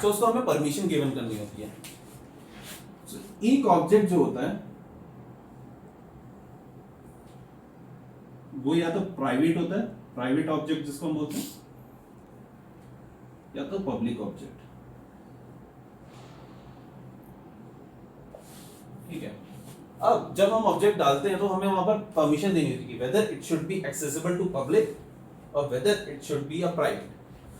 तो उसको हमें परमिशन गिवन करनी होती है। so, एक ऑब्जेक्ट जो होता है वो या तो प्राइवेट होता है, प्राइवेट ऑब्जेक्ट जिसको हम बोलते हैं, या तो पब्लिक ऑब्जेक्ट, ठीक है? अब जब हम ऑब्जेक्ट डालते हैं तो हमें वहां पर परमिशन देनी होती है, whether it should be accessible to public और whether it should be a private.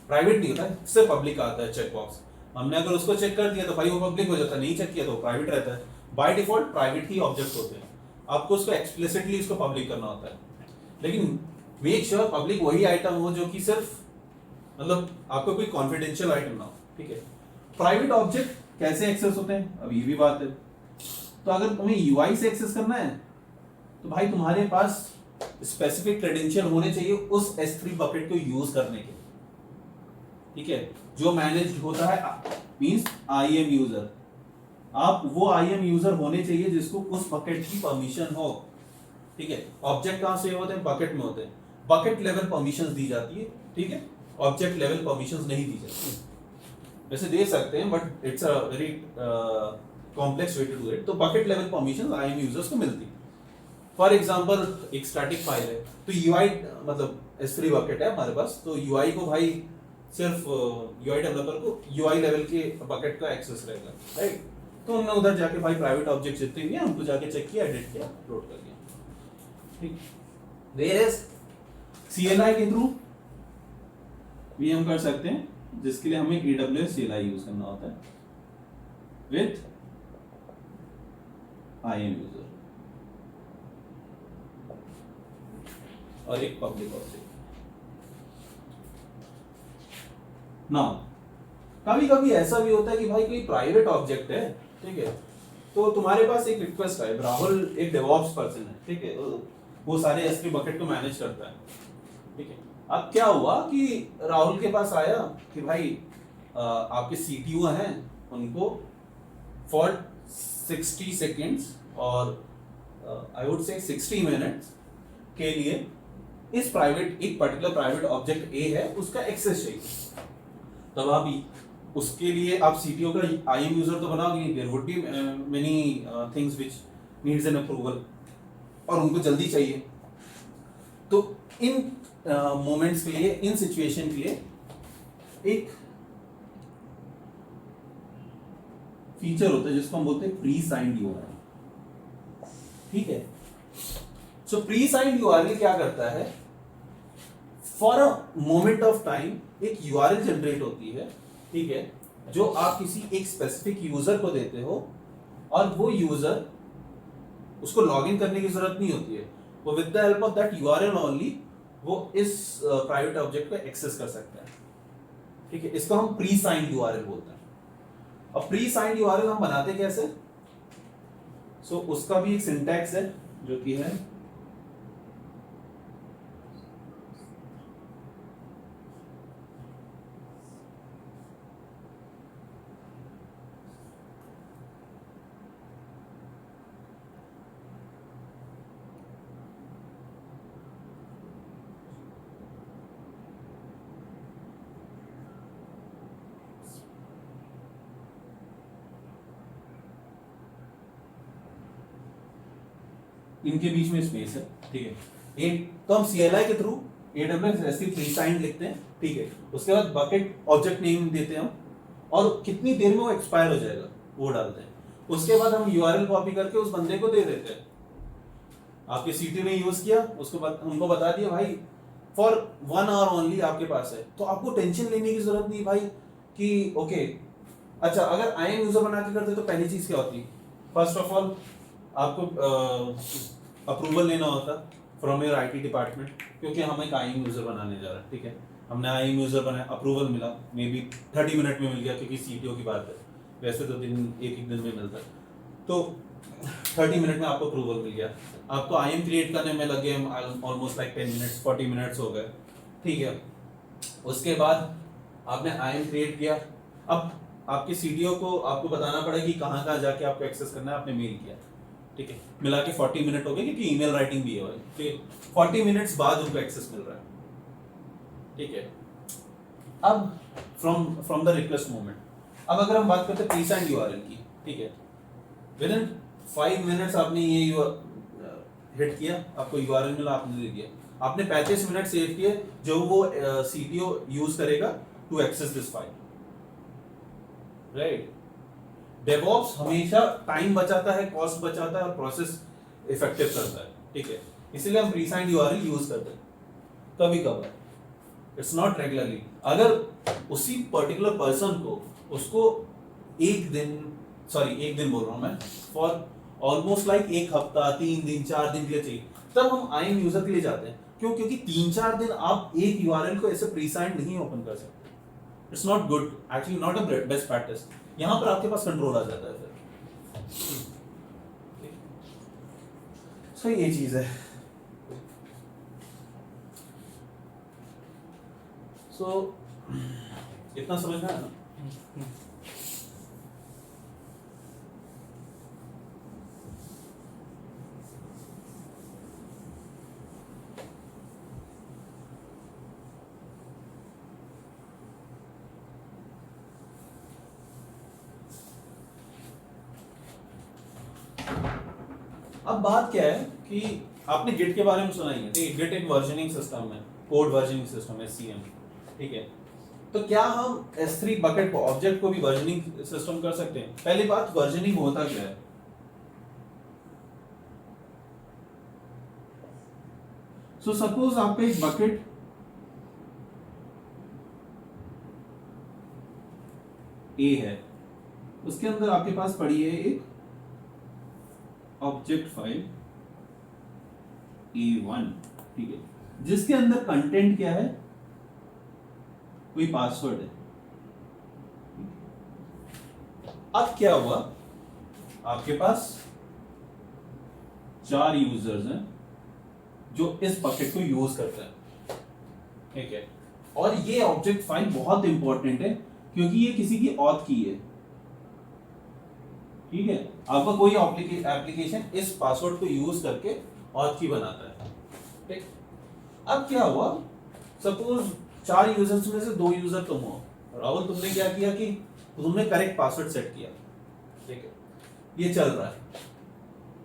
Private नहीं होता है, सिर्फ पब्लिक आता है चेक बॉक्स। हमने अगर उसको चेक कर दिया तो भाई वो पब्लिक हो जाता है, नहीं चेक किया तो प्राइवेट रहता है। By default private he object होते हैं, आपको उसको एक्सप्लिसिटली उसको पब्लिक करना होता है। लेकिन मेक श्योर पब्लिक वही आइटम हो जो कि सिर्फ मतलब आपको कोई कॉन्फिडेंशियल आइटम ना हो, ठीक है। प्राइवेट ऑब्जेक्ट कैसे एक्सेस होते हैं, अब ये भी बात है। तो अगर तुम्हें यूआई से एक्सेस करना है तो भाई तुम्हारे पास स्पेसिफिक क्रेडेंशियल होने चाहिए उस S3 बकेट को यूज करने के, ठीक है, जो मैनेज्ड होता है, मींस IAM यूजर। आप वो IAM यूजर होने चाहिए जिसको उस बकेट की परमिशन हो, ठीक है। ऑब्जेक्ट कहां से होते हैं, बकेट में होते हैं, बकेट लेवल परमिशंस दी जाती है, ठीक है, ऑब्जेक्ट लेवल परमिशंस नहीं दी जाती। वैसे दे सकते हैं but it's a very complex way to do it. तो bucket level permissions IAM users को मिलती है। फॉर एग्जांपल एक स्टैटिक फाइल है तो यूआई मतलब S3 बकेट है हमारे पास, तो यूआई को भाई सिर्फ यूआई डेवलपर को यूआई लेवल के बकेट का एक्सेस रहेगा, राइट। तो हमने उधर जाके भाई प्राइवेट ऑब्जेक्ट जितने भी हैं उनको जाके चेक किया, एडिट किया, अपलोड कर दिया, ठीक। वेयरएज CLI के थ्रू भी हम कर सकते हैं, जिसके लिए हमें AWS CLI यूज करना होता है विथ IAM यूजर और एक पब्लिक ऑब्जेक्ट। ना कभी कभी ऐसा भी होता है कि भाई कोई प्राइवेट ऑब्जेक्ट है, ठीक है, तो तुम्हारे पास एक रिक्वेस्ट है, राहुल एक डेवऑप्स पर्सन है, ठीक है, वो सारे S3 बकेट को मैनेज करता है, ठीक है। अब क्या हुआ कि राहुल के पास आया कि भाई आपके CTO हैं, उनको फॉर 60 सेकेंड्स और आई वुड से 60 मिनट्स के लिए इस प्राइवेट एक पर्टिकुलर प्राइवेट ऑब्जेक्ट A है उसका एक्सेस चाहिए। तब आप उसके लिए आप CTO का IAM यूजर तो बनाओगे नहीं, there would be many things which needs an approval और उनको जल्दी चाहिए। तो इन मोमेंट्स के लिए, इन सिचुएशन के लिए एक फीचर होता है जिसको हम बोलते हैं प्री साइंड URL, ठीक है। सो प्री साइंड URL क्या करता है, for a moment of time एक URL जनरेट होती है, ठीक है, जो आप किसी एक स्पेसिफिक यूजर को देते हो और वो यूजर उसको लॉगिन करने की जरूरत नहीं होती है, वो with the help of that URL only वो इस प्राइवेट ऑब्जेक्ट को एक्सेस कर सकता है, ठीक है। इसको हम प्री साइंड URL बोलते हैं। अब प्री साइंड URL हम बनाते कैसे, सो उसका भी एक सिंटैक्स है जो कि है इनके बीच में स्पेस है, ठीक है। एक तो हम CLI के through AWS S3 pre signed लिखते हैं, ठीक है, उसके बाद बकेट ऑब्जेक्ट नेम देते हैं हम और कितनी देर में वो एक्सपायर हो जाएगा वो डालते हैं। उसके बाद हम URL कॉपी करके उस बंदे को दे देते हैं। आपके CTO ने यूज किया, उसको हमको बता दिया भाई फॉर 1 आवर ओनली आपके पास है, तो आपको टेंशन लेने की जरूरत नहीं भाई कि ओके। अच्छा, अगर IAM यूजर बना के करते तो पहली चीज क्या होती, फर्स्ट ऑफ ऑल आपको अप्रूवल लेना होता फ्रॉम योर IT डिपार्टमेंट, क्योंकि हम एक IAM यूजर बनाने जा रहे हैं, ठीक है। हमने IAM यूजर बनाया, अप्रूवल मिला, मे बी 30 मिनट में मिल गया क्योंकि CTO की बात है, वैसे तो एक दिन में मिलता है, तो 30 मिनट में आपको अप्रूवल मिल गया। आपको IAM क्रिएट करने में लगे ऑलमोस्ट लाइक 10 मिनट्स, 40 मिनट्स हो गए, ठीक है। उसके बाद आपने IAM क्रिएट किया, अब आपके CTO को आपको बताना पड़ेगा कि कहाँ कहाँ जाके आपको एक्सेस करना है, आपने मेल किया, ठीक है, मिला के 40 मिनट हो गए क्योंकि ईमेल राइटिंग भी है भाई, ठीक है। 40 मिनट्स बाद उनको एक्सेस मिल रहा है, ठीक है। अब फ्रॉम द रिक्वेस्ट मोमेंट, अब अगर हम बात करते हैं प्री साइंड URL की, ठीक है, विद इन 5 मिनट्स आपने ये हिट किया, आपको URL मिला, आपने दे दिया, आपने 35 मिनट सेव किए जो वो CTO यूज करेगा to access this file, right. DevOps हमेशा टाइम बचाता है, कॉस्ट बचाता है और प्रोसेस इफेक्टिव करता है, ठीक है। इसलिए हम प्री साइंड URL यूज करते हैं कभी कभार, इट्स नॉट रेगुलरली। अगर उसी पर्टिकुलर पर्सन को उसको एक दिन बोल रहा हूं मैं, फॉर ऑलमोस्ट लाइक एक हफ्ता, 3 दिन, 4 दिन के लिए चाहिए, तब हम IAM यूजर के लिए जाते हैं। क्यों? क्योंकि 3-4 दिन आप एक यूआरएल को ऐसे प्रीसाइंड नहीं ओपन कर सकते. It's not good, actually not a best practice. यहां पर आपके पास कंट्रोल आ जाता है फिर. सो ये चीज है. सो इतना समझना है ना. अब बात क्या है कि आपने गिट के बारे में सुना ही है. ठीक है, गिट एक वर्जनिंग सिस्टम है, कोड वर्जनिंग सिस्टम है, सीएम. ठीक है, तो क्या हम S3 बकेट को, ऑब्जेक्ट को भी वर्जनिंग सिस्टम कर सकते हैं? पहली बात, वर्जनिंग होता क्या है? सो सपोज आपका एक बकेट ए है, उसके अंदर आपके पास पड़ी है एक ऑब्जेक्ट फाइल A1. ठीक है, जिसके अंदर कंटेंट क्या है? कोई पासवर्ड है. अब क्या हुआ, आपके पास 4 यूजर्स हैं जो इस बकेट को यूज करते हैं. ठीक है, और ये ऑब्जेक्ट फाइल बहुत इंपॉर्टेंट है क्योंकि ये किसी की ऑथ की है. ठीक है, आपका कोई एप्लीकेशन इस पासवर्ड को यूज करके ऑथ की बनाता है. ठीक, अब क्या हुआ, सपोज 4 यूजर्स में से 2 यूजर तुम हो. राहुल, तुमने क्या किया कि तुमने करेक्ट पासवर्ड सेट किया. ठीक है, ये चल रहा है.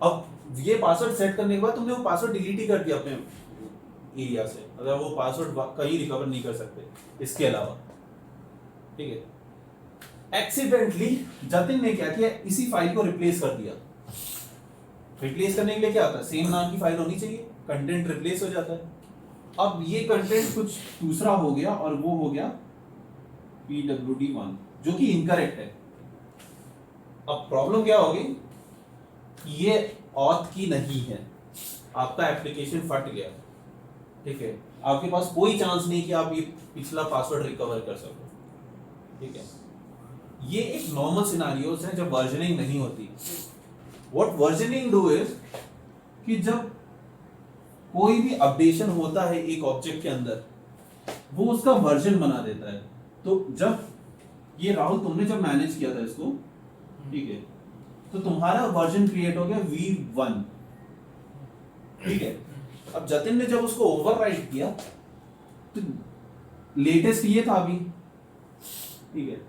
अब ये पासवर्ड सेट करने के बाद तुमने वो पासवर्ड डिलीट ही कर दिया अपने एरिया से, अगर वो पासवर्ड कहीं रिकवर नहीं कर सकते इसके अलावा. ठीक है, एक्सीडेंटली जतिन ने क्या किया, इसी फाइल को रिप्लेस कर दिया. रिप्लेस करने के लिए क्या होता है, सेम नाम की फाइल होनी चाहिए, कंटेंट रिप्लेस हो जाता है. अब ये कंटेंट कुछ दूसरा हो गया और वो हो गया pwd1, जो कि इनकरेक्ट है. अब प्रॉब्लम क्या होगी, ये ऑथ की नहीं है, आपका एप्लीकेशन फट गया. ठीक है, आपके पास कोई चांस नहीं कि आप ये पिछला पासवर्ड रिकवर कर सको. ठीक है, ये एक नॉर्मल सिनारियोस है जब वर्जनिंग नहीं होती. व्हाट वर्जनिंग डू इज कि जब कोई भी अपडेशन होता है एक ऑब्जेक्ट के अंदर, वो उसका वर्जन बना देता है. तो जब ये राहुल तुमने जब मैनेज किया था इसको, ठीक है, तो तुम्हारा वर्जन क्रिएट हो गया V1. ठीक है, अब जतिन ने जब उसको ओवरराइट किया तो लेटेस्ट ये था अभी. ठीक है,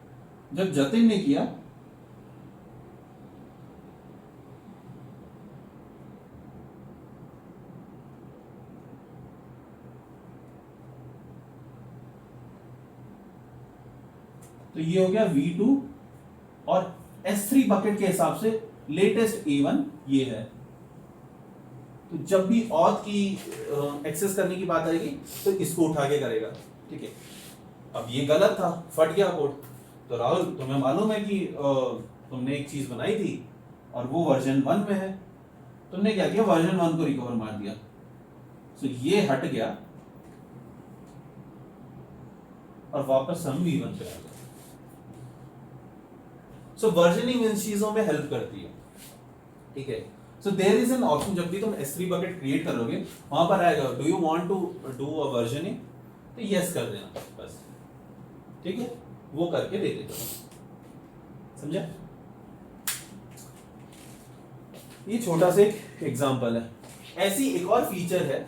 जब जतिन ने किया तो ये हो गया V2 और S3 बकेट के हिसाब से लेटेस्ट A1 ये है. तो जब भी ऑथ की एक्सेस करने की बात आएगी तो इसको उठा के करेगा. ठीक है, अब ये गलत था, फट गया कोड. तो राहुल, तुम्हें मालूम है कि तुमने एक चीज बनाई थी और वो वर्जन 1 में है. तुमने क्या किया, वर्जन 1 को रिकवर मार दिया. सो ये हट गया और वापस हम V1 पे आ गए. सो वर्जनिंग इन चीजों में हेल्प करती है. ठीक है, so there is an option, जब भी तुम S3 बकेट क्रिएट करोगे वहां पर आएगा do you want to do a versioning, तो यस कर देना बस. ठीक है, वो करके दे देते हो. समझा? ये छोटा सा एक एग्जांपल है. ऐसी एक और फीचर है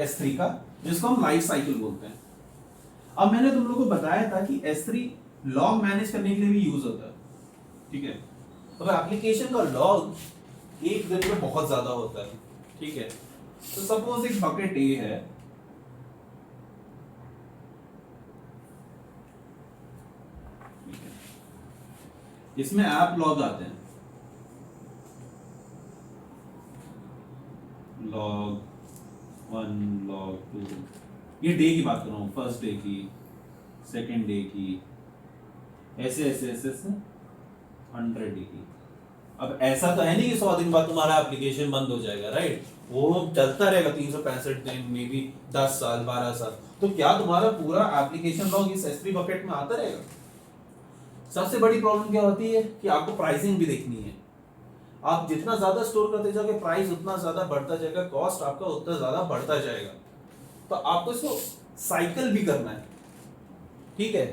S3 का जिसको हम लाइफ साइकिल बोलते हैं. अब मैंने तुम लोगों को बताया था कि S3 लॉग मैनेज करने के लिए भी यूज होता है. ठीक है, अब एप्लीकेशन का लॉग एक दिन में बहुत ज्यादा होता है. ठीक है, तो सपोज एक बकेट A है, इसमें ऐप लॉग आते हैं, log 1 log 2, ये डे की बात कर रहा हूँ, फर्स्ट डे की, सेकेंड डे की, ऐसे ऐसे ऐसे ऐसे 100 डे की. अब ऐसा तो है नहीं कि 100 दिन बाद तुम्हारा एप्लीकेशन बंद हो जाएगा, राइट? वो चलता रहेगा 365 दिन, मे बी 10 साल 12 साल। तो क्या तुम्हारा पूरा एप्लीकेशन लॉग इस S3 बकेट में आता रहेगा? सबसे बड़ी प्रॉब्लम क्या होती है कि आपको प्राइसिंग भी देखनी है। आप जितना ज्यादा स्टोर करते जाओगे प्राइस उतना ज्यादा बढ़ता जाएगा, कॉस्ट आपका उतना ज्यादा बढ़ता जाएगा। तो आपको इसको साइकिल भी करना है, ठीक है?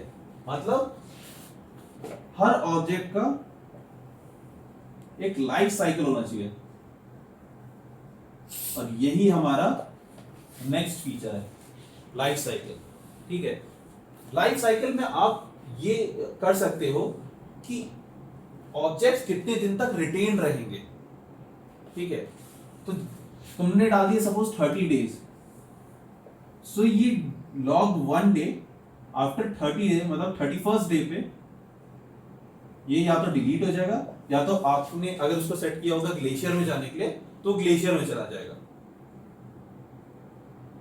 मतलब हर ऑब्जेक्ट का एक लाइफ साइकिल होना चाहिए, और यही हमारा नेक्स्ट फीचर है, लाइफ साइकिल। ठीक है, लाइफ साइकिल में आप ये कर सकते हो कि ऑब्जेक्ट्स कितने दिन तक रिटेन रहेंगे। ठीक है, तो तुमने डाल दिया सपोज 30 डेज, सो ये लॉग 1 डे आफ्टर 30 डे, मतलब 31st डे पे ये या तो डिलीट हो जाएगा, या तो आपने अगर उसको सेट किया होगा ग्लेशियर में जाने के लिए तो ग्लेशियर में चला जाएगा।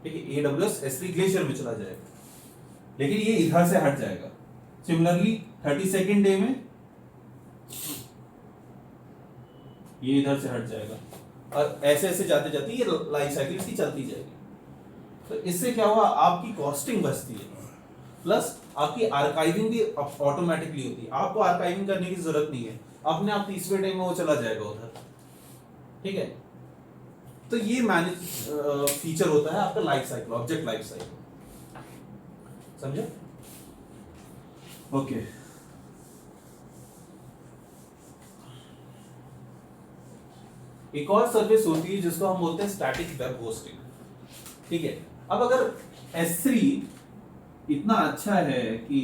ठीक है, AWS S3 ग्लेशियर में चला जाएगा, लेकिन ये इधर से हट जाएगा। सिमिलरली 32nd डे में ये इधर से हट जाएगा, और ऐसे ऐसे जाते जाते ये लाइफ साइकिल इसकी चलती जाएगी। तो इससे क्या हुआ, आपकी कॉस्टिंग बचती है, प्लस आपकी आर्काइविंग भी ऑटोमेटिकली होती है। आपको आर्काइविंग करने की जरूरत नहीं है, अपने आप 30वें डे में वो चला जाएगा उधर। ठीक है, तो ये मैनेज फीचर होता है आपका life cycle, object life cycle. समझे? ओके, एक और सर्विस होती है जिसको हम बोलते हैं स्टैटिक वेब होस्टिंग। ठीक है, अब अगर S3 इतना अच्छा है कि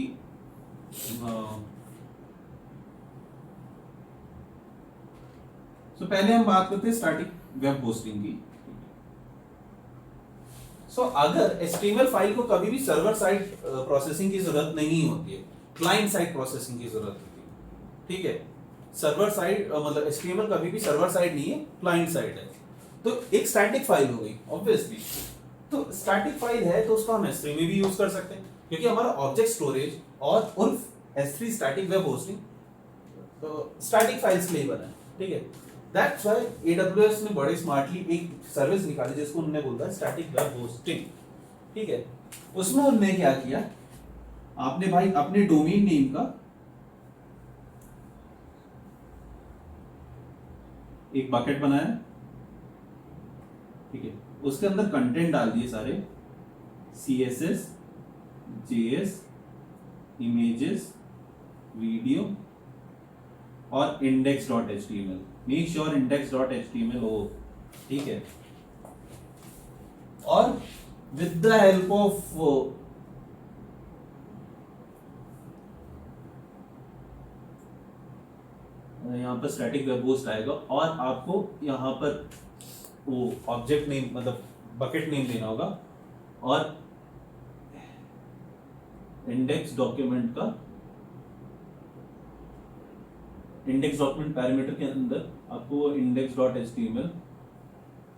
तो पहले हम बात करते हैं स्टैटिक वेब होस्टिंग की। सो अगर HTML फाइल को कभी भी सर्वर साइड प्रोसेसिंग की जरूरत नहीं होती है, क्लाइंट साइड प्रोसेसिंग की जरूरत होती है। ठीक है, सर्वर साइड मतलब HTML कभी भी सर्वर साइड नहीं है, क्लाइंट साइड है, तो एक स्टैटिक फाइल हो गई ऑब्वियसली। तो स्टैटिक फाइल है तो उसको हम S3 में भी यूज कर सकते हैं, क्योंकि हमारा ऑब्जेक्ट स्टोरेज और उर्फ S3 स्टैटिक वेब होस्टिंग तो स्टैटिक फाइल्स के लिए बना है। ठीक है, दैट्स व्हाई AWS ने बड़े स्मार्टली एक सर्विस निकाली जिसको उन्होंने बोला स्टैटिक वेब होस्टिंग। ठीक है, उसमें उन्होंने क्या किया, आपने भाई अपने डोमेन नेम का एक बकेट बनाया। ठीक है, उसके अंदर कंटेंट डाल दिए सारे, CSS, JS, इमेजेस, वीडियो और index.html। मेक श्योर index.html हो। ठीक है, और विद द हेल्प ऑफ यहाँ पर स्टैटिक वेब होस्ट आएगा, और आपको यहाँ पर वो ऑब्जेक्ट नेम मतलब बकेट नेम देना होगा, और इंडेक्स डॉक्यूमेंट का इंडेक्स डॉक्यूमेंट पैरामीटर के अंदर आपको index.html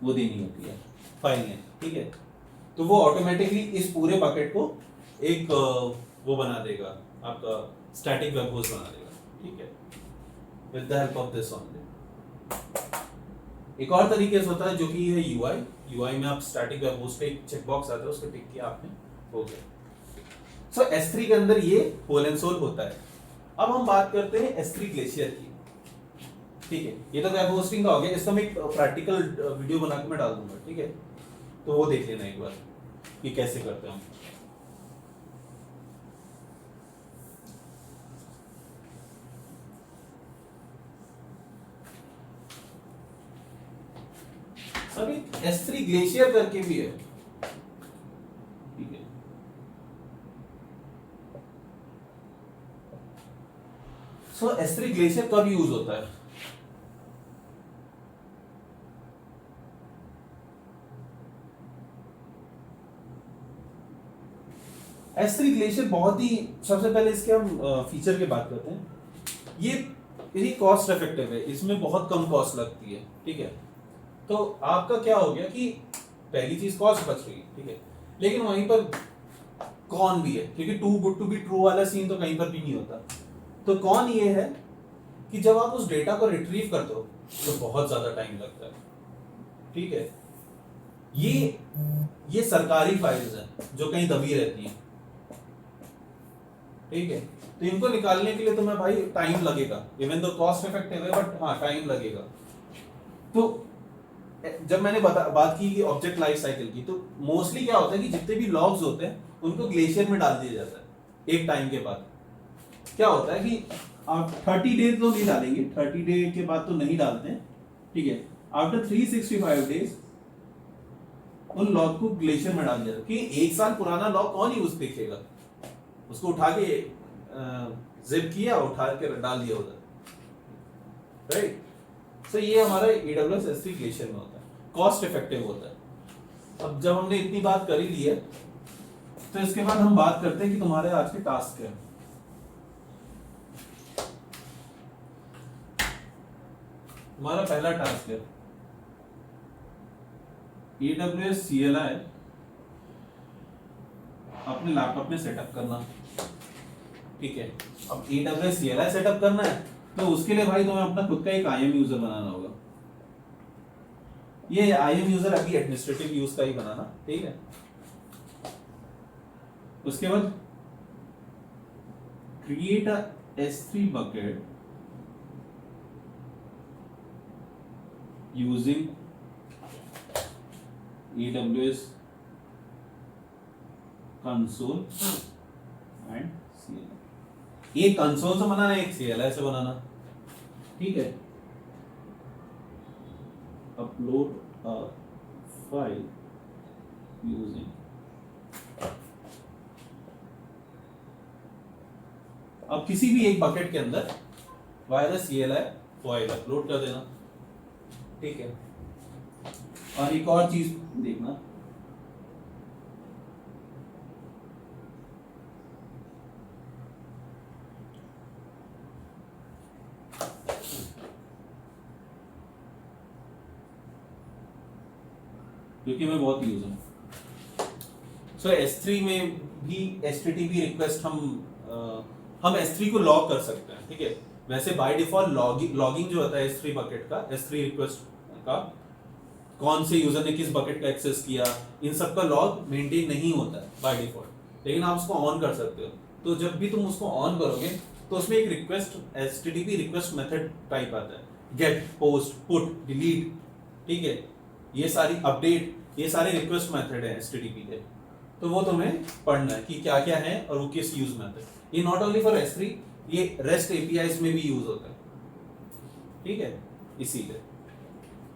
वो देनी होती है फाइल में। ठीक है, तो वो ऑटोमेटिकली इस पूरे बकेट को एक वो बना देगा, आपका स्टैटिक वेब होस्ट बना देगा। ठीक है, with the help of this only. एक और तरीके से होता है जो कि है UI में आप स्टैटिक वेब होस्ट पे एक चेक बॉक्स आता है, उसको टिक किया आपने, हो गया। सो S3 के अंदर ये होल एंड सोल होता है। अब हम बात करते हैं S3 ग्लेशियर की। ठीक है, ये तो वेब होस्टिंग का हो गया, इसका मैं एक प्रैक्टिकल वीडियो बना के मैं डाल दूंगा। ठीक है, तो वो देख लेना एक बार कि कैसे करते हैं हम। सभी S3 ग्लेशियर करके भी है। ठीक है, सो S3 ग्लेशियर कब यूज होता है? S3 ग्लेशियर बहुत ही, सबसे पहले इसके हम फीचर की बात करते हैं। ये कॉस्ट इफेक्टिव है, इसमें बहुत कम कॉस्ट लगती है। ठीक है, तो आपका क्या हो गया कि पहली चीज कॉस्ट बच रही है। ठीक है, लेकिन वहीं पर कौन भी है, क्योंकि too good to be true वाला सीन तो कहीं पर भी नहीं होता। तो कौन ये है कि जब आप उस डेटा को रिट्रीव करते हो तो बहुत ज्यादा टाइम लगता है, ठीक है। ये सरकारी फाइल्स हैं जो कहीं दबी रहती हैं, ठीक है। तो इनको निकालने के लिए तो मैं भाई टाइम लगेगा, इवन दो कॉस्ट इफेक्टिव है बट हाँ टाइम लगेगा। तो जब मैंने बात की कि ऑब्जेक्ट लाइफ साइकिल की, तो मोस्टली क्या होता है कि जितने भी लॉग्स होते हैं उनको ग्लेशियर में डाल दिया जाता है एक टाइम के बाद। क्या होता है कि आप 30 डेज तो नहीं डालेंगे, 30 डे के बाद तो नहीं डालते हैं, ठीक है। आफ्टर 365 डेज उन लॉग को ग्लेशियर में डाल दिया जाता है, कि एक साल पुराना लॉग कौन ही उस देखेगा, उसको उठा के जिप किया, उठा के डाल दिया उधर, राइट। तो ये हमारा AWS S3 ग्लेशियर में होता है, कॉस्ट इफेक्टिव होता है। अब जब हमने इतनी बात कर ही ली है तो इसके बाद हम बात करते हैं कि तुम्हारे आज के टास्क क्या है। हमारा पहला टास्क है AWS CLI अपने लैपटॉप में सेटअप करना, ठीक है। अब AWS CLI सेटअप करना है तो उसके लिए भाई तुम्हें अपना खुद का एक IAM यूजर बनाना होगा। ये IAM यूजर अभी एडमिनिस्ट्रेटिव यूज का ही बनाना, ठीक है। उसके बाद create a S3 bucket using AWS console and CLI। एक कंसोल से बनाना, एक CLI से बनाना, ठीक है। अपलोड अ फाइल यूजिंग, अब किसी भी एक बकेट के अंदर वाया CLI फाइल अपलोड कर देना, ठीक है। और एक और चीज देखना, क्योंकि मैं बहुत यूज हूँ। सो S3 में भी HTTP रिक्वेस्ट हम S3 को लॉग कर सकते हैं, ठीक है। वैसे बाय डिफॉल्ट लॉगिंग जो होता है S3 बकेट का, S3 रिक्वेस्ट का, कौन से यूजर ने किस बकेट का एक्सेस किया, इन सब का लॉग मेंटेन नहीं होता है बाय डिफॉल्ट, लेकिन आप उसको ऑन कर सकते हो। तो जब भी तुम उसको ऑन करोगे तो उसमें एक request HTTP request method type आता है, गेट, पोस्ट, पुट, डिलीट, ठीक है। ये सारी अपडेट, ये सारे रिक्वेस्ट मेथड है HTTP के, तो वो तुम्हें पढ़ना है कि क्या क्या है और वो किस यूज में आता है। ये नॉट ओनली फॉर S3, ये REST APIs में भी यूज होता है, ठीक है। इसीलिए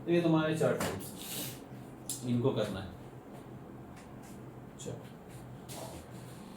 तो ये तुम्हारे 4 टाइप्स, इनको करना है।